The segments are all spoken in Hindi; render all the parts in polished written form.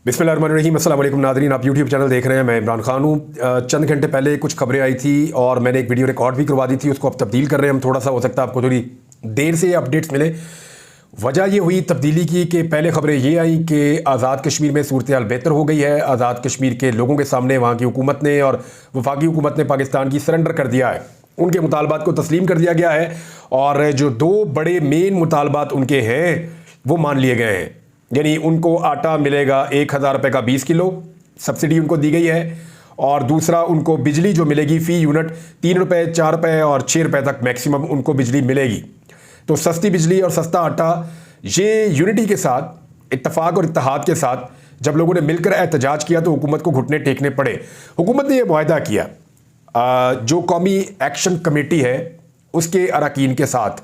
बिस्मिल्लाहिर्रहमानिर्रहीम। अस्सलाम वालेकुम नाज़रीन, आप यूट्यूब चैनल देख रहे हैं। मैं इमरान खान हूँ। चंद घंटे पहले कुछ खबरें आई थी और मैंने एक वीडियो रिकॉर्ड भी करवा दी थी, उसको अब तब्दील कर रहे हैं हम। थोड़ा सा हो सकता है आपको थोड़ी देर से अपडेट्स मिले। वजह ये हुई तब्दीली की कि पहले खबरें ये आई कि आज़ाद कश्मीर में सूरत हाल बेहतर हो गई है। आज़ाद कश्मीर के लोगों के सामने वहाँ की हुकूमत ने और वफाकी हुकूमत ने पाकिस्तान की सरेंडर कर दिया है, उनके मुतालबात को तस्लीम कर दिया गया है और जो दो बड़े मेन मुतालबात उनके हैं वो मान लिए गए हैं। यानी उनको आटा मिलेगा 1000 रुपये का 20 किलो, सब्सिडी उनको दी गई है। और दूसरा, उनको बिजली जो मिलेगी फ़ी यूनिट 3 रुपये, 4 रुपये और 6 रुपये तक मैक्सिमम उनको बिजली मिलेगी। तो सस्ती बिजली और सस्ता आटा, ये यूनिटी के साथ, इत्तफाक और इत्तेहाद के साथ जब लोगों ने मिलकर एहतजाज किया तो हुकूमत को घुटने टेकने पड़े। हुकूमत ने यह मुआहदा किया जो कौमी एक्शन कमेटी है उसके अरकान के साथ,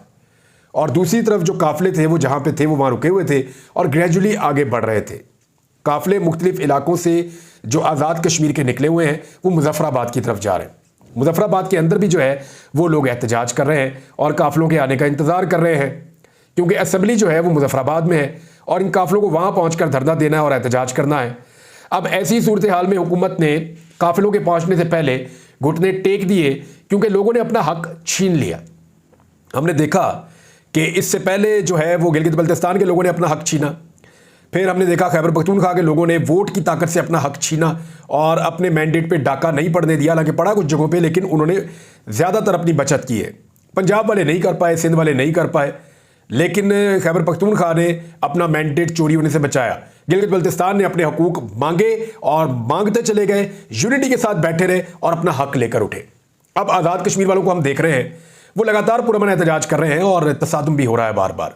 और दूसरी तरफ जो काफ़िले थे वो जहाँ पे थे वो वहाँ रुके हुए थे और ग्रेजुअली आगे बढ़ रहे थे। काफ़िले मुख्तलिफ इलाकों से जो आज़ाद कश्मीर के निकले हुए हैं वो मुजफ्फराबाद की तरफ जा रहे हैं। मुजफ्फराबाद के अंदर भी जो है वो लोग एहतजाज कर रहे हैं और काफ़िलों के आने का इंतज़ार कर रहे हैं, क्योंकि असम्बली जो है वो मुजफ्फराबाद में है और इन काफ़िलों को वहाँ पहुँच कर धरना देना है और एहतजाज करना है। अब ऐसी सूरत हाल में हुकूमत ने काफ़िलों के पहुँचने से पहले घुटने टेक दिए, क्योंकि लोगों ने अपना हक छीन लिया। हमने देखा कि इससे पहले जो है वो गिलगित बल्तिस्तान के लोगों ने अपना हक छीना, फिर हमने देखा खैबर पख्तूनख्वा के लोगों ने वोट की ताकत से अपना हक छीना और अपने मैंडेट पे डाका नहीं पड़ने दिया। हालांकि पड़ा कुछ जगहों पे, लेकिन उन्होंने ज़्यादातर अपनी बचत की है। पंजाब वाले नहीं कर पाए, सिंध वाले नहीं कर पाए, लेकिन खैबर पख्तूनख्वा ने अपना मैंडेट चोरी होने से बचाया। गिलगित बल्तिस्तान ने अपने हकूक मांगे और मांगते चले गए, यूनिटी के साथ बैठे रहे और अपना हक लेकर उठे। अब आज़ाद कश्मीर वालों को हम देख रहे हैं वो लगातार पुरअमन एहतजाज कर रहे हैं और तसादुम भी हो रहा है बार बार,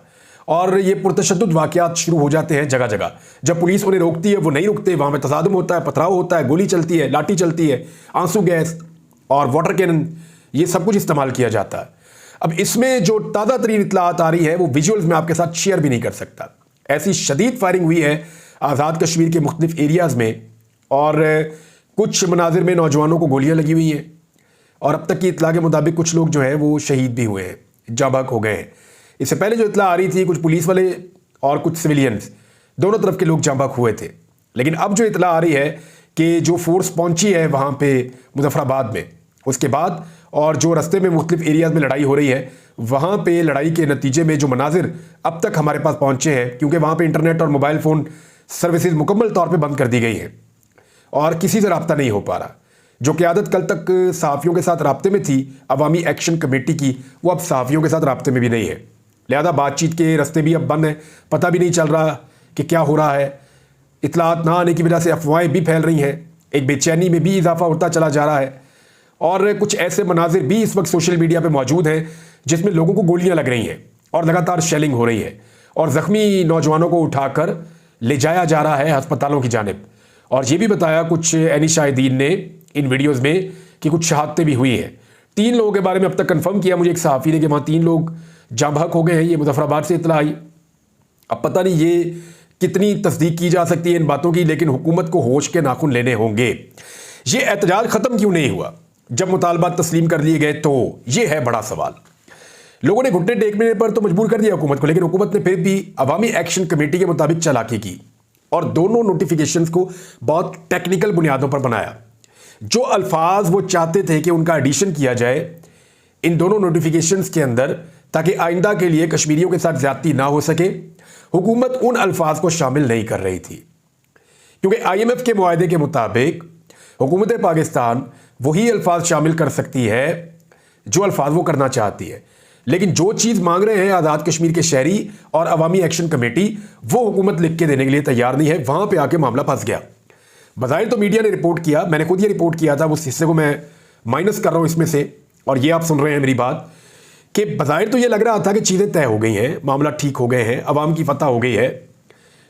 और ये पुरतशद्दुद वाक़यात शुरू हो जाते हैं जगह जगह। जब पुलिस उन्हें रोकती है वो नहीं रुकते, वहाँ पे तसादुम होता है, पथराव होता है, गोली चलती है, लाठी चलती है, आंसू गैस और वाटर कैनन, ये सब कुछ इस्तेमाल किया जाता है। अब इसमें जो ताज़ा तरीन इतलात आ रही है वो विजुअल्स में आपके साथ शेयर भी नहीं कर सकता। ऐसी शदीद फायरिंग हुई है आज़ाद कश्मीर के मुख्तलिफ एरियाज़ में और कुछ मनाजिर में नौजवानों को गोलियाँ लगी हुई हैं और अब तक की इतला के मुताबिक कुछ लोग जो है वो शहीद भी हुए हैं, जाबाक हो गए हैं। इससे पहले जो इतला आ रही थी कुछ पुलिस वाले और कुछ सिविलियंस, दोनों तरफ के लोग जाबाक हुए थे। लेकिन अब जो इतला आ रही है कि जो फोर्स पहुंची है वहाँ पे मुजफ्फराबाद में, उसके बाद और जो रास्ते में मुख्तलिफ एरियाज़ में लड़ाई हो रही है, वहाँ पे लड़ाई के नतीजे में जो मनाजिर अब तक हमारे पास पहुँचे हैं, क्योंकि वहाँ पर इंटरनेट और मोबाइल फ़ोन सर्विसेज मुकम्मल तौर पर बंद कर दी गई हैं और किसी से रब्ता नहीं हो पा रहा। जो क़यादत कल तक सहाफ़ियों के साथ राब्ते में थी अवामी एक्शन कमेटी की, वो अब सहाफ़ियों के साथ राब्ते में भी नहीं है। लिहाजा बातचीत के रास्ते भी अब बंद हैं, पता भी नहीं चल रहा कि क्या हो रहा है। इतलात ना आने की वजह से अफवाहें भी फैल रही हैं, एक बेचैनी में भी इजाफा होता चला जा रहा है और कुछ ऐसे मनाजिर भी इस वक्त सोशल मीडिया पर मौजूद हैं जिसमें लोगों को गोलियाँ लग रही हैं और लगातार शेलिंग हो रही है और ज़ख्मी नौजवानों को उठाकर ले जाया जा रहा है अस्पतालों की जानिब। और ये भी बताया कुछ एनी शाहिदीन ने इन वीडियोस में कि कुछ शहादतें भी हुई हैं। 3 लोगों के बारे में अब तक कंफर्म किया मुझे एक सहाफ़ी ने कि वहाँ 3 लोग जाँ बहक हो गए हैं। ये मुजफ्फराबाद से इतला आई। अब पता नहीं ये कितनी तस्दीक की जा सकती है इन बातों की, लेकिन हुकूमत को होश के नाखून लेने होंगे। ये एहतजाज ख़त्म क्यों नहीं हुआ जब मुतालबात तस्लीम कर लिए गए, तो ये है बड़ा सवाल। लोगों ने घुटने टेकने पर तो मजबूर कर दिया हुकूमत को, लेकिन हुकूमत ने फिर भी अवामी एक्शन कमेटी के मुताबिक चालाकी की और दोनों नोटिफिकेशंस को बहुत टेक्निकल बुनियादों पर बनाया। जो अल्फाज वो चाहते थे कि उनका एडिशन किया जाए इन दोनों नोटिफिकेशंस के अंदर, ताकि आइंदा के लिए कश्मीरियों के साथ ज्यादती ना हो सके, हुकूमत उन अल्फाज को शामिल नहीं कर रही थी। क्योंकि IMF के मुआहदे के मुताबिक हुकूमत पाकिस्तान वही अल्फाज शामिल कर सकती है जो अल्फाज वो करना चाहती है, लेकिन जो चीज़ मांग रहे हैं आज़ाद कश्मीर के शहरी और अवामी एक्शन कमेटी, वो हुकूमत लिख के देने के लिए तैयार नहीं है। वहाँ पे आके मामला फंस गया। बज़ाहिर तो मीडिया ने रिपोर्ट किया, मैंने खुद ये रिपोर्ट किया था, उस हिस्से को मैं माइनस कर रहा हूँ इसमें से, और ये आप सुन रहे हैं मेरी बात कि बज़ाहिर तो ये लग रहा था कि चीज़ें तय हो गई हैं, मामला ठीक हो गए हैं, अवाम की फतह हो गई है।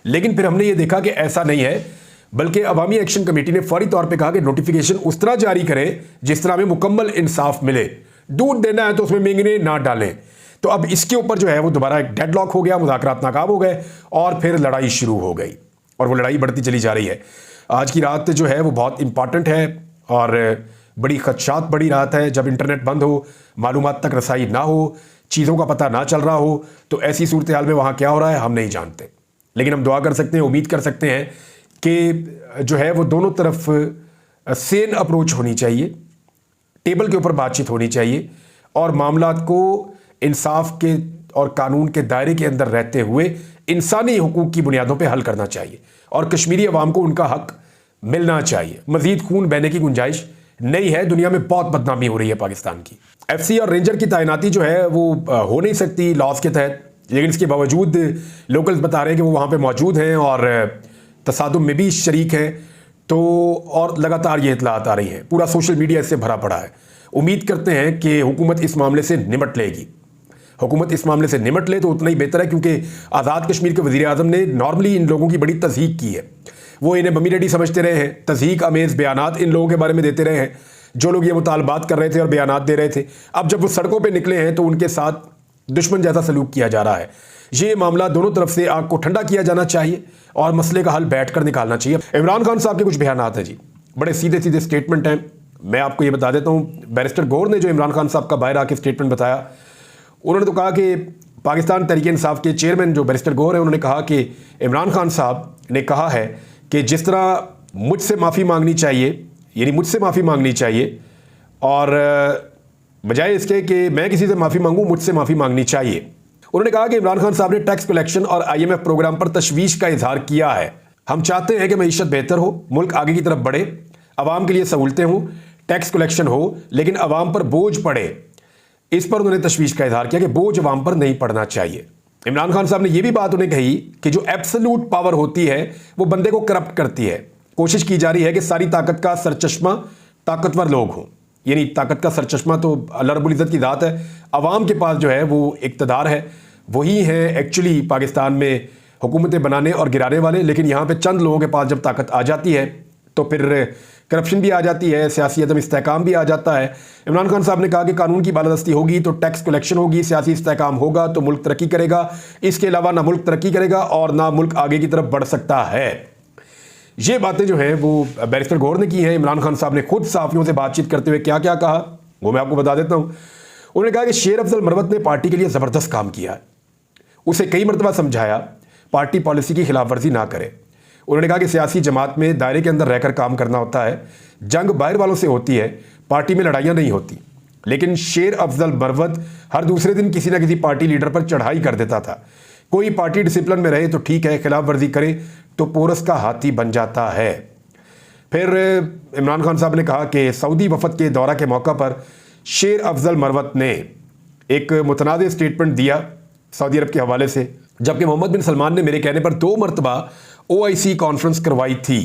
लेकिन फिर हमने ये देखा कि ऐसा नहीं है, बल्कि अवामी एक्शन कमेटी ने फौरी तौर पर कहा कि नोटिफिकेशन उस तरह जारी करें जिस तरह हमें मुकम्मल इंसाफ मिले। दूध देना है तो उसमें मेंगने ना डालें। तो अब इसके ऊपर जो है वो दोबारा एक डेडलॉक हो गया, मुज़ाकरात नाकाम हो गए और फिर लड़ाई शुरू हो गई और वो लड़ाई बढ़ती चली जा रही है। आज की रात जो है वो बहुत इंपॉर्टेंट है और बड़ी खदशात बड़ी रात है। जब इंटरनेट बंद हो, मालूमात तक रसाई ना हो, चीज़ों का पता ना चल रहा हो, तो ऐसी सूरत हाल में वहाँ क्या हो रहा है हम नहीं जानते। लेकिन हम दुआ कर सकते हैं, उम्मीद कर सकते हैं कि जो है वो दोनों तरफ सेन अप्रोच होनी चाहिए, टेबल के ऊपर बातचीत होनी चाहिए और मामलात को इंसाफ के और कानून के दायरे के अंदर रहते हुए इंसानी हुकूक की बुनियादों पे हल करना चाहिए और कश्मीरी अवाम को उनका हक मिलना चाहिए। मजीद खून बहने की गुंजाइश नहीं है। दुनिया में बहुत बदनामी हो रही है पाकिस्तान की। एफसी और रेंजर की तैनाती जो है वो हो नहीं सकती लॉज के तहत, लेकिन इसके बावजूद लोकल्स बता रहे हैं कि वो वहाँ पे मौजूद हैं और तसादुम में भी शरीक हैं। तो और लगातार ये इतलात आ रही हैं, पूरा सोशल मीडिया इससे भरा पड़ा है। उम्मीद करते हैं कि हुकूमत इस मामले से निमट लेगी। हुकूमत इस मामले से निमट ले तो उतना ही बेहतर है, क्योंकि आज़ाद कश्मीर के वज़ीर आज़म ने नॉर्मली इन लोगों की बड़ी तज़हीक की है। वो इन्हें मम्मी डैडी समझते रहे हैं, तज़हीक अमेज़ बयानात इन लोगों के बारे में देते रहे हैं जो लोग ये मुतालबात कर रहे थे और बयानात दे रहे थे। अब जब वो सड़कों पर निकले हैं तो उनके साथ दुश्मन जैसा सलूक किया जा रहा है। ये मामला दोनों तरफ से आग को ठंडा किया जाना चाहिए और मसले का हल बैठकर निकालना चाहिए। इमरान खान साहब के कुछ बयानात हैं जी, बड़े सीधे सीधे स्टेटमेंट हैं। मैं आपको ये बता देता हूँ, बैरिस्टर गौर ने जो इमरान खान साहब का बाहर आके स्टेटमेंट बताया, उन्होंने तो कहा कि पाकिस्तान तहरीक इंसाफ के चेयरमैन जो बैरिस्टर गौर हैं, उन्होंने कहा कि इमरान खान साहब ने कहा है कि जिस तरह मुझसे माफ़ी मांगनी चाहिए, यानी मुझसे माफ़ी मांगनी चाहिए और बजाय इसके कि मैं किसी से माफ़ी मांगूं, मुझसे माफ़ी मांगनी चाहिए। उन्होंने कहा कि इमरान खान साहब ने टैक्स कलेक्शन और IMF प्रोग्राम पर तशवीश का इजहार किया है। हम चाहते हैं कि मईशत बेहतर हो, मुल्क आगे की तरफ बढ़े, अवाम के लिए सहूलतें हों, टैक्स कलेक्शन हो, लेकिन अवाम पर बोझ पड़े, इस पर उन्होंने तशवीश का इजहार किया कि बोझ अवाम पर नहीं पड़ना चाहिए। इमरान खान साहब ने यह भी बात उन्हें कही कि जो एब्सोल्यूट पावर होती है वो बंदे को करप्ट करती है। कोशिश की जा रही है कि सारी ताकत का सरचश्मा ताकतवर लोग हों, यानी ताकत का सरचश्मा तो अल्लाह रब्बुल इज़्ज़त की ज़ात है। अवाम के पास जो है वो इक़्तिदार है, वही है एक्चुअली पाकिस्तान में हुकूमतें बनाने और गिराने वाले। लेकिन यहाँ पे चंद लोगों के पास जब ताकत आ जाती है तो फिर करप्शन भी आ जाती है, सियासी अदम इस्तेहकाम भी आ जाता है। इमरान खान साहब ने कहा कि कानून की बालादस्ती होगी तो टैक्स कलेक्शन होगी, सियासी इस्तेहकाम होगा तो मुल्क तरक्की करेगा। इसके अलावा ना मुल्क तरक्की करेगा और ना मुल्क आगे की तरफ बढ़ सकता है। ये बातें जो हैं वो बैरिस्टर गौर ने की हैं। इमरान खान साहब ने खुद साफियों से बातचीत करते हुए क्या क्या कहा वो मैं आपको बता देता हूँ। उन्होंने कहा कि शेर अफजल मरवत ने पार्टी के लिए ज़बरदस्त काम किया है, उसे कई मरतबा समझाया पार्टी पॉलिसी की खिलाफ वर्जी ना करे। उन्होंने कहा कि सियासी जमात में दायरे के अंदर रहकर काम करना होता है, जंग बाहर वालों से होती है, पार्टी में लड़ाइयाँ नहीं होती। लेकिन शेर अफजल मरवत हर दूसरे दिन किसी ना किसी पार्टी लीडर पर चढ़ाई कर देता था। कोई पार्टी डिसिप्लिन में रहे तो ठीक है, खिलाफ वर्जी करे तो पोरस का हाथी बन जाता है। फिर इमरान खान साहब ने कहा कि सऊदी वफद के दौरा के मौका पर शेर अफजल मरवत ने एक मुतनाज़ स्टेटमेंट दिया सऊदी अरब के हवाले से, जबकि मोहम्मद बिन सलमान ने मेरे कहने पर 2 मरतबा OIC कॉन्फ्रेंस करवाई थी।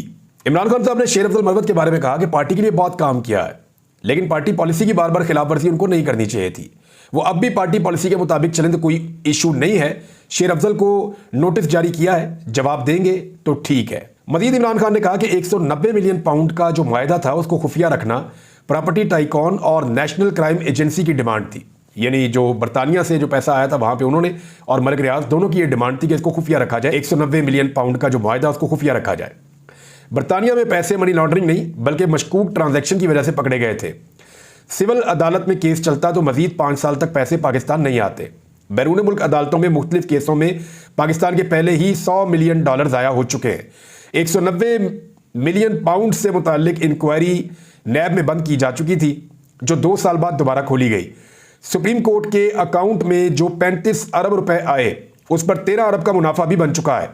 इमरान खान साहब ने शेर अफजल मरवत के बारे में कहा कि पार्टी के लिए बहुत काम किया है, लेकिन पार्टी पॉलिसी की बार बार खिलाफ वर्जी उनको नहीं करनी चाहिए थी। वो अब भी पार्टी पॉलिसी के मुताबिक चलें तो कोई इशू नहीं है। शेर अफजल को नोटिस जारी किया है, जवाब देंगे तो ठीक है। मजीद इमरान खान ने कहा कि 190 मिलियन पाउंड का जो मुआहदा था उसको खुफिया रखना प्रॉपर्टी टाइकॉन और नेशनल क्राइम एजेंसी की डिमांड थी। यानी जो बरतानिया से जो पैसा आया था वहां पे उन्होंने और मलिक रियाज दोनों की ये डिमांड थी कि इसको खुफिया रखा जाए। 190 मिलियन पाउंड का जो मुआहदा उसको खुफिया रखा जाए। बरतानिया में पैसे मनी लॉन्ड्रिंग नहीं बल्कि मशकूक ट्रांजैक्शन की वजह से पकड़े गए थे। सिविल अदालत में केस चलता तो मजीद 5 साल तक पैसे पाकिस्तान नहीं आते। बैरून मुल्क अदालतों में मुख्तलिफ केसों में पाकिस्तान के पहले ही $100 मिलियन ज़ाया हो चुके हैं। 190 मिलियन पाउंड से मुतालिक इंक्वायरी नैब में बंद की जा चुकी थी, जो 2 साल बाद दोबारा खोली गई। सुप्रीम कोर्ट के अकाउंट में जो 35 अरब रुपए आए उस पर 13 अरब का मुनाफा भी बन चुका है।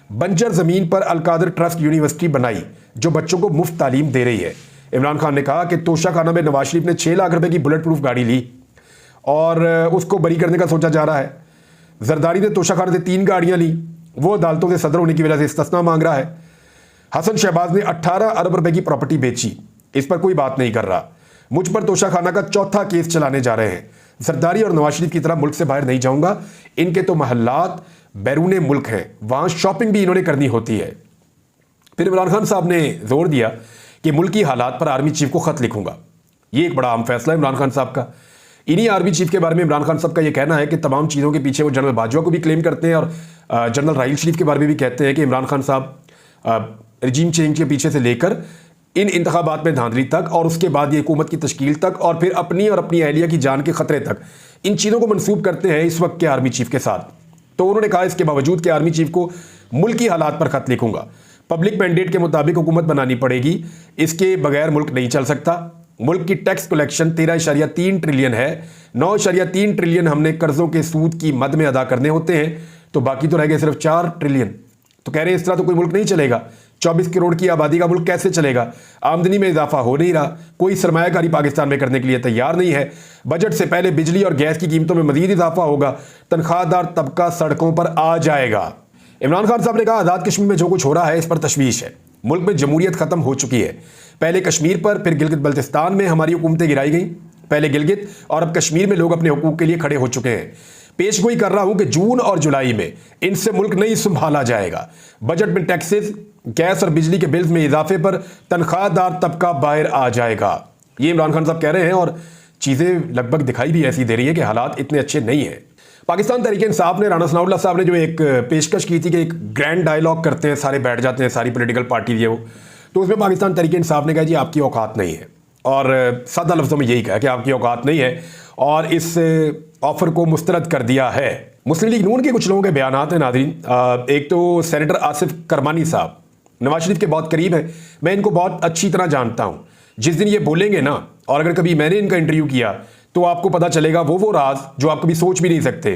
बंजर जमीन पर अलकादर ट्रस्ट यूनिवर्सिटी बनाई जो बच्चों को मुफ्त तालीम दे रही है। इमरान खान ने कहा कि तोशाखाना में नवाज शरीफ ने 6 लाख रुपए की बुलेट प्रूफ गाड़ी ली और उसको बरी करने का सोचा जा रहा है। जरदारी ने तोशाखाना से 3 गाड़ियां ली, वो अदालतों से सदर होने की वजह से इस्तिस्ना मांग रहा है। हसन शहबाज ने 18 अरब रुपए की प्रॉपर्टी बेची, इस पर कोई बात नहीं कर रहा। मुझ पर तोशाखाना का 4था केस चलाने जा रहे हैं। जरदारी और नवाज शरीफ की तरह मुल्क से बाहर नहीं जाऊंगा, इनके तो महल्लात बैरूने मुल्क हैं, वहां शॉपिंग भी इन्होंने करनी होती है। फिर इमरान खान साहब ने जोर दिया कि मुल्की हालात पर आर्मी चीफ को खत लिखूंगा। ये एक बड़ा अहम फैसला है इमरान खान साहब का। इन्हीं आर्मी चीफ के बारे में इमरान खान साहब का यह कहना है कि तमाम चीज़ों के पीछे वो जनरल बाजवा को भी क्लेम करते हैं और जनरल राहील शरीफ के बारे में भी कहते हैं कि इमरान खान साहब रिजीम चेंज के पीछे से लेकर इन इंतखाबात में धांधली तक और उसके बाद ये हुकूमत की तश्कील तक और फिर अपनी और अपनी अहलिया की जान के खतरे तक, इन चीज़ों को मंसूब करते हैं इस वक्त के आर्मी चीफ के साथ। तो उन्होंने कहा इसके बावजूद कि आर्मी चीफ को मुल्की हालात पर खत लिखूंगा। पब्लिक मैंडेट के मुताबिक हुकूमत बनानी पड़ेगी, इसके बगैर मुल्क नहीं चल सकता। मुल्क की टैक्स कलेक्शन 13.3 ट्रिलियन है। 9.3 ट्रिलियन हमने कर्जों के सूद की मद में अदा करने होते हैं, तो बाकी तो रह गए सिर्फ 4 ट्रिलियन। तो कह रहे हैं इस तरह तो कोई मुल्क नहीं चलेगा। 24 करोड़ की आबादी का मुल्क कैसे चलेगा? आमदनी में इजाफा हो नहीं रहा, कोई सरमायाकारी पाकिस्तान में करने के लिए तैयार नहीं है। बजट से पहले बिजली और गैस की कीमतों में मजीद इजाफा होगा, तनख्वाहदार तबका सड़कों पर आ जाएगा। इमरान खान साहब ने कहा आज़ाद कश्मीर में जो कुछ हो रहा है इस पर तशवीश है। मुल्क में जमहूरियत खत्म हो चुकी है। पहले कश्मीर पर, फिर गिलगित बल्तिस्तान में हमारी हुकूमतें गिराई गई। पहले गिलगित और अब कश्मीर में लोग अपने हुकूक के लिए खड़े हो चुके हैं। पेशगोई कर रहा हूं कि जून और जुलाई में इनसे मुल्क नहीं संभाला जाएगा। बजट में टैक्सेस, गैस और बिजली के बिल्स में इजाफे पर तनख्वाहदार तबका बाहर आ जाएगा। ये इमरान खान साहब कह रहे हैं और चीजें लगभग दिखाई भी ऐसी दे रही है कि हालात इतने अच्छे नहीं है। पाकिस्तान तहरीक-ए-इंसाफ ने, राना सनाउल्लाह साहब ने जो एक पेशकश की थी कि एक ग्रैंड डायलॉग करते हैं, सारे बैठ जाते हैं, सारी पॉलिटिकल पार्टी ये वो, तो उसमें पाकिस्तान तहरीक-ए-इंसाफ ने कहा जी आपकी औकात नहीं है, और सादा लफ्ज़ों में यही कहा कि आपकी औकात नहीं है, और इस ऑफर को मुस्तरद कर दिया है। मुस्लिम लीग नून के कुछ लोगों के बयान हैं नाज़रीन। एक तो सेनेटर आसिफ करमानी साहब नवाज शरीफ के बहुत करीब है, मैं इनको बहुत अच्छी तरह जानता हूँ। जिस दिन ये बोलेंगे ना, और अगर कभी मैंने इनका इंटरव्यू किया तो आपको पता चलेगा वो राज जो आप कभी सोच भी नहीं सकते।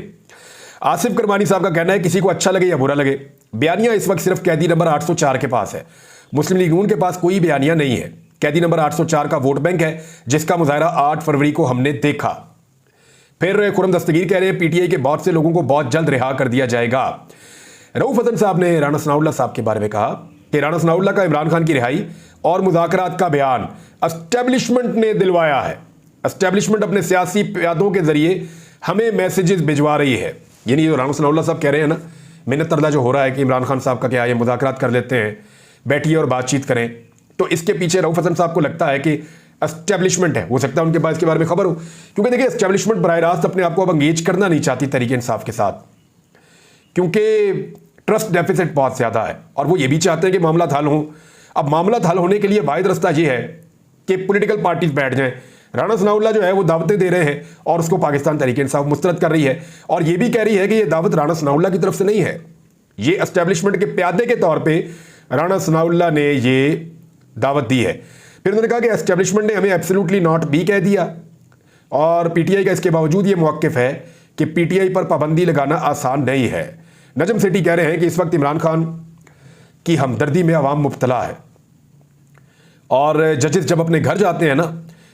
आसिफ करमानी साहब का कहना है किसी को अच्छा लगे या बुरा लगे, बयानिया इस वक्त सिर्फ कैदी नंबर 804 के पास है। मुस्लिम लीग नून के पास कोई बयानिया नहीं है। कैदी नंबर 804 का वोट बैंक है जिसका मुजाहरा 8 फरवरी को हमने देखा। फिर खुरम दस्तगीर कह रहे हैं पीटीआई के बहुत से लोगों को बहुत जल्द रिहा कर दिया जाएगा। रऊफ हसन साहब ने राना सनाउल्लाह साहब के बारे में कहा कि राना सनाउल्लाह का इमरान खान की रिहाई और मुज़ाकरात का बयान एस्टेब्लिशमेंट ने दिलवाया है। एस्टेब्लिशमेंट अपने सियासी प्यादों के जरिए हमें मैसेजेस भिजवा रही है। यानी जो राना सनाउल्लाह साहब कह रहे हैं ना, मिन्नत तरला जो हो रहा है कि इमरान खान साहब का क्या, ये मुज़ाकरात कर लेते हैं, बैठिए और बातचीत करें, तो इसके पीछे रऊफ हसन साहब को लगता है कि एस्टेब्लिशमेंट है। हो सकता है उनके पास इसके बारे में खबर हो, क्योंकि देखिए एस्टेब्लिशमेंट बराह रास्त अपने आप को अब अंगेज करना नहीं चाहती तहरीक इंसाफ के साथ, क्योंकि ट्रस्ट डेफिसिट बहुत ज़्यादा है, और वो ये भी चाहते हैं कि मामला हल हो। अब मामला हल होने के लिए वाहिद रास्ता ये है कि पॉलिटिकल पार्टीज बैठ जाएं। राना सनाउल्लाह जो है वो दावतें दे रहे हैं और उसको पाकिस्तान तहरीक इंसाफ मुस्तरद कर रही है, और ये भी कह रही है कि ये दावत राना सनाउल्लाह की तरफ से नहीं है, ये एस्टेब्लिशमेंट के प्यादे के तौर पे राना सनाउल्लाह ने ये दावत दी है। फिर उन्होंने कहा कि एस्टेब्लिशमेंट ने हमें एब्सोल्युटली नॉट भी कह दिया, और पीटीआई का इसके बावजूद ये मौक़िफ़ है कि पीटीआई पर पाबंदी लगाना आसान नहीं है। नजम सेठी कह रहे हैं कि इस वक्त इमरान खान की हमदर्दी में अवाम मुब्तला है, और जजेस जब अपने घर जाते हैं ना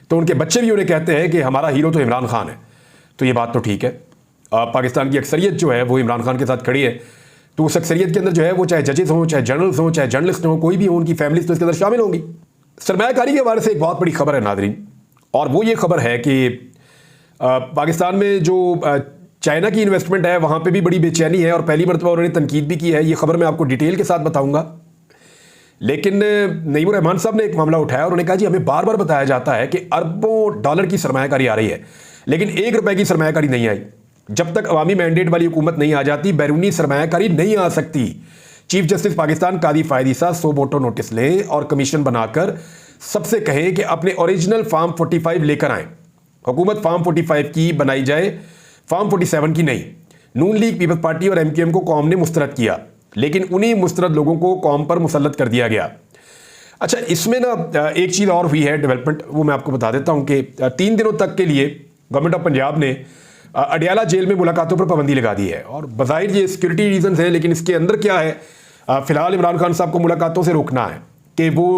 तो उनके बच्चे भी उन्हें कहते हैं कि हमारा हीरो तो इमरान खान है। तो ये बात तो ठीक है, पाकिस्तान की अक्सरियत जो है वो इमरान खान के साथ खड़ी है, तो उस अक्सरियत के अंदर जो है वो चाहे जजेस हों, चाहे जर्नल्स हों, चाहे जर्नलिस्ट हों, कोई भी हो, उनकी फैमिलीज तो इसके अंदर शामिल होंगी। सरमायाकारी के बारे से एक बहुत बड़ी खबर है नादरीन, और वो ये खबर है कि पाकिस्तान में जो चाइना की इन्वेस्टमेंट है वहाँ पे भी बड़ी बेचैनी है, और पहली मरतबा उन्होंने तनकीद भी की है। ये खबर मैं आपको डिटेल के साथ बताऊंगा, लेकिन नईमुर रहमान साहब ने एक मामला उठाया और उन्होंने कहा जी हमें बार बार बताया जाता है कि अरबों डॉलर की सरमायाकारी आ रही है, लेकिन 1 रुपए की सरमायाकारी नहीं आई। जब तक अवामी मैंडेट वाली हुकूमत नहीं आ जाती, बैरूनी सरमायाकारी नहीं आ सकती। चीफ जस्टिस पाकिस्तान कादी फायद ईसा 100 वोटों नोटिस लें और कमीशन बनाकर सबसे कहें कि अपने ओरिजिनल फार्म 45 लेकर आएँ। हुकूमत फार्म 45 की बनाई जाए, फार्म 47 की नहीं। नून लीग, पीपल्स पार्टी और MQM को कौम ने मुस्तरद किया, लेकिन उन्हीं मुस्तरद लोगों को कौम पर मुसल्लत कर दिया गया। अच्छा, इसमें ना एक चीज़ और हुई है डेवलपमेंट, वो मैं आपको बता देता हूँ कि 3 दिनों तक के लिए गवर्नमेंट ऑफ पंजाब ने अडियाला जेल में मुलाकातों पर पाबंदी लगा दी है, और बज़ाहिर ये सिक्योरिटी रीजन है, लेकिन इसके अंदर क्या है, फ़िलहाल इमरान खान साहब को मुलाकातों से रोकना है कि वो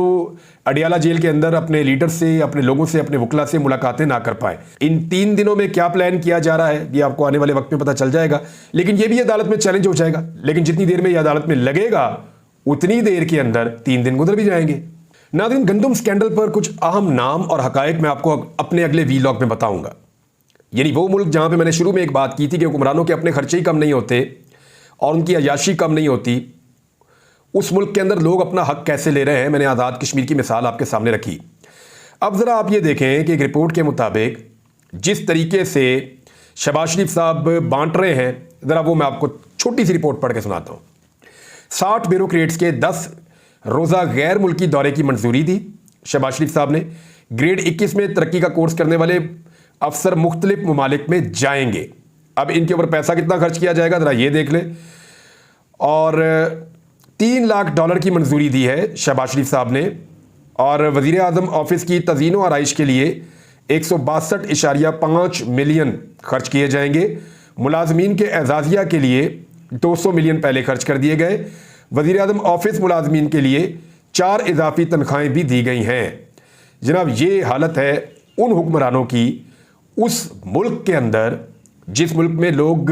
अडियाला जेल के अंदर अपने लीडर से, अपने लोगों से, अपने वकला से मुलाकातें ना कर पाए। इन 3 दिनों में क्या प्लान किया जा रहा है ये आपको आने वाले वक्त में पता चल जाएगा, लेकिन ये भी अदालत में चैलेंज हो जाएगा। लेकिन जितनी देर में ये अदालत में लगेगा उतनी देर के अंदर 3 दिन गुजर भी जाएंगे। नाज़रीन, गंदम स्कैंडल पर कुछ अहम नाम और हकायक मैं आपको अपने अगले वीलॉग में बताऊंगा। यानी वो मुल्क जहां पे मैंने शुरू में एक बात की थी कि हुक्मरानों के अपने खर्चे ही कम नहीं होते और उनकी अयाशी कम नहीं होती, उस मुल्क के अंदर लोग अपना हक कैसे ले रहे हैं, मैंने आज़ाद कश्मीर की मिसाल आपके सामने रखी। अब ज़रा आप ये देखें कि एक रिपोर्ट के मुताबिक जिस तरीके से शहबाज शरीफ साहब बांट रहे हैं, ज़रा वो मैं आपको छोटी सी रिपोर्ट पढ़ के सुनाता हूँ। 60 ब्यूरोक्रेट्स के 10 रोज़ा गैर मुल्की दौरे की मंजूरी दी शहबाज शरीफ साहब ने। ग्रेड 21 में तरक्की का कोर्स करने वाले अफसर मुख्तलिफ ममालिक में जाएंगे। अब इनके ऊपर पैसा कितना खर्च किया जाएगा ज़रा ये देख लें। और $3 लाख की मंजूरी दी है शहबाज शरीफ साहब ने। और वज़ीर आज़म ऑफिस की तज़ीन व आराइश के लिए 162.5 मिलियन खर्च किए जाएंगे। मुलाजमीन के एजाज़िया के लिए 200 मिलियन पहले खर्च कर दिए गए। वज़ीर आज़म ऑफिस मुलाजमीन के लिए 4 इजाफी तनख्वाहें भी दी गई हैं। जनाब, ये हालत है उन हुक्मरानों की उस मुल्क के अंदर जिस मुल्क में लोग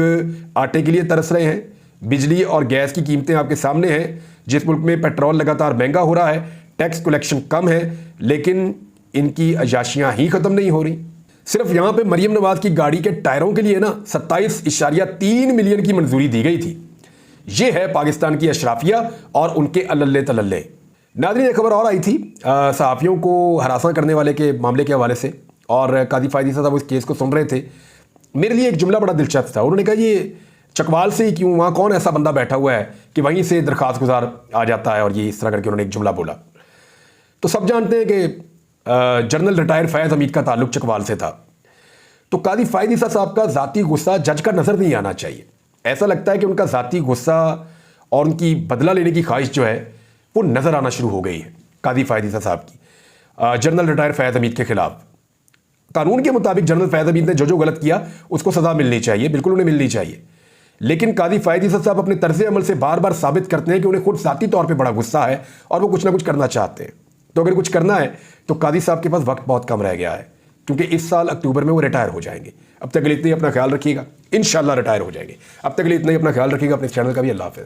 आटे के लिए तरस रहे हैं, बिजली और गैस की कीमतें आपके सामने हैं, जिस मुल्क में पेट्रोल लगातार महंगा हो रहा है, टैक्स कलेक्शन कम है, लेकिन इनकी अयाशियां ही खत्म नहीं हो रही। सिर्फ यहां पे मरियम नवाज की गाड़ी के टायरों के लिए ना 27.3 मिलियन की मंजूरी दी गई थी। यह है पाकिस्तान की अशराफिया और उनके अल्ले तलल्ले। नाज़रीन, एक खबर और आई थी सहाफ़ियों को हरासा करने वाले के मामले के हवाले से, और कादी फायदी साहब उस केस को सुन रहे थे। मेरे लिए एक जुमला बड़ा दिलचस्प था। उन्होंने कहा, ये चकवाल से ही क्यों, वहाँ कौन ऐसा बंदा बैठा हुआ है कि वहीं से दरखास्त गुजार आ जाता है, और ये इस तरह करके उन्होंने एक जुमला बोला। तो सब जानते हैं कि जनरल रिटायर फैज़ हमीद का ताल्लुक चकवाल से था। तो कादी फायदी साहब का ज़ाती गुस्सा जज का नज़र नहीं आना चाहिए। ऐसा लगता है कि उनका ज़ाती गुस्सा और उनकी बदला लेने की ख्वाहिश जो है वो नज़र आना शुरू हो गई है कादी फायदी साहब की जनरल रिटायर फैज़ हमीद के खिलाफ। कानून के मुताबिक जनरल फैज़ हमीद ने जो गलत किया उसको सज़ा मिलनी चाहिए, बिल्कुल उन्हें मिलनी चाहिए। लेकिन कादी फायदी साहब अपने तर्ज अमल से बार बार साबित करते हैं कि उन्हें खुद ज़ाती तौर पे बड़ा गुस्सा है और वो कुछ ना कुछ करना चाहते हैं। तो अगर कुछ करना है तो कादी साहब के पास वक्त बहुत कम रह गया है, क्योंकि इस साल अक्टूबर में वो रिटायर हो जाएंगे। अब तक के लिए इतना ही अपना ख्याल रखिएगा, इंशाल्लाह रिटायर हो जाएंगे। अब तक के लिए इतना ही अपना ख्याल रखिएगा। अपने चैनल का भी अल्लाह हाफ़िज़।